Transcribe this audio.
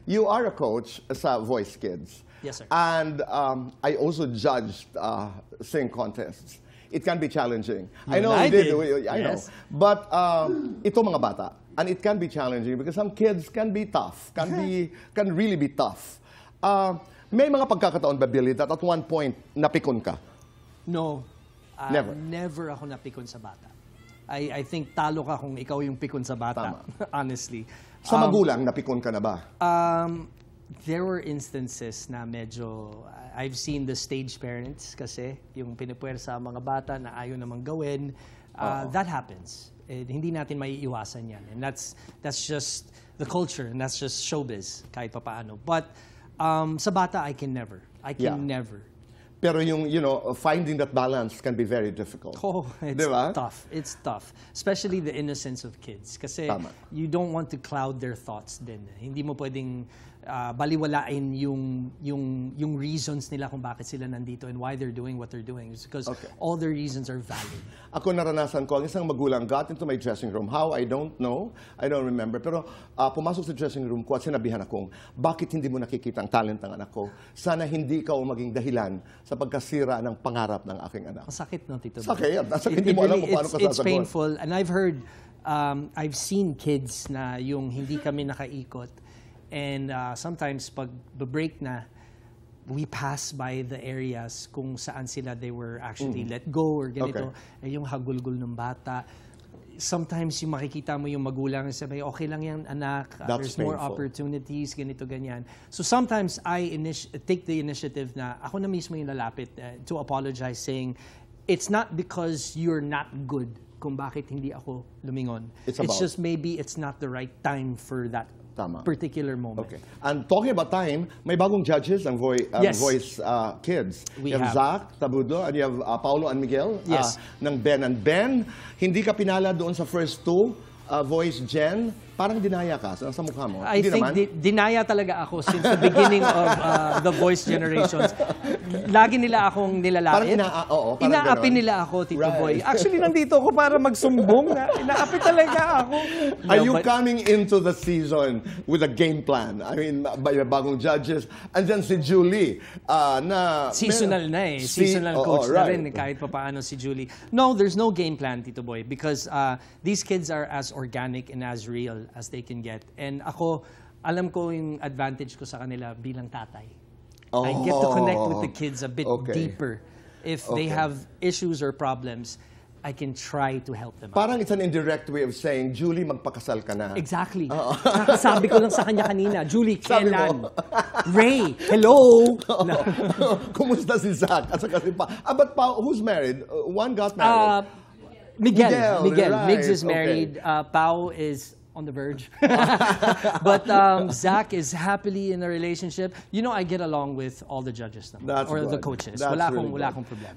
you are a coach sa Voice Kids. Yes, sir. And I also judged sing contests. It can be challenging. I know I you did. did. I know. Yes. But ito mga bata, and it can be challenging because some kids can be tough, can really be tough. May mga pagkakataon ba, Billy, that at one point napikon ka? No. Never. Never ako napikon sa bata. I think talo ka kung ikaw yung pikon sa bata, honestly. Sa magulang, napikon ka na ba? There were instances na medyo, I've seen the stage parents kasi, yung pinipuwersa sa mga bata na ayaw namang gawin. That happens. Hindi natin maiiwasan yan. And that's just the culture, and that's just showbiz, kahit papaano. But sa bata, I can never. Never. Pero yung, finding that balance can be very difficult. Oh, it's diba? tough. It's tough. Especially the innocence of kids. Kasi you don't want to cloud their thoughts din. Hindi mo pwedeng baliwalain yung reasons nila kung bakit sila nandito and why they're doing what they're doing. It's because all their reasons are valid. Ako naranasan ko, ang isang magulang got into my dressing room. How? I don't know. I don't remember. Pero pumasok sa dressing room ko at sinabihan akong, bakit hindi mo nakikita ang talent ng anak ko? Sana hindi ikaw maging dahilan sa pagkasira ng pangarap ng aking anak. Masakit, no, Tito? Sakit. Hindi mo alam kung paano ka sasagot. It's painful. And I've heard, I've seen kids na yung hindi kami nakaikot. And sometimes pag break na, we pass by the areas kung saan sila they were actually let go or ganito. Eh, yung hagulgul ng bata. Sometimes yung makikita mo yung magulang sabi, okay lang yan anak, there's more opportunities, ganito, ganyan. So sometimes I take the initiative na ako na mismo yung lalapit to apologize saying, it's not because you're not good kung bakit hindi ako lumingon. It's just maybe it's not the right time for that particular moment. Okay. And talking about time, may bagong judges ng Voice Kids. We you have Zach Tabudlo and you have Paulo and Miguel ng Ben and Ben. Hindi ka pinala doon sa first two Voice Gen. Parang dinaya ka sa mukha mo. I think dinaya talaga ako since the beginning of the Voice generations. Lagi nila akong nilalait. Inaapi nila ako, Tito Boy. Actually, nandito ako para magsumbong na inaapi talaga ako. Are you coming into the season with a game plan? I mean, bagong judges. And then si Julie. Seasonal na eh. Seasonal coach na rin kahit papaano si Julie. No, there's no game plan, Tito Boy. Because these kids are as organic and as real as they can get. And ako, alam ko yung advantage ko sa kanila bilang tatay. I get to connect with the kids a bit deeper. If they have issues or problems, I can try to help them out. Parang it's an indirect way of saying, Julie, magpakasal ka na. Exactly. Sabi ko lang sa kanya kanina, Julie, kailan? Ray, hello! Kumusta si Zach? But who's married? One got married. Miguel. Right. Migs is married. Pao is on the verge. But Zach is happily in a relationship. You know, I get along with all the judges naman, or the coaches. Wala akong problema.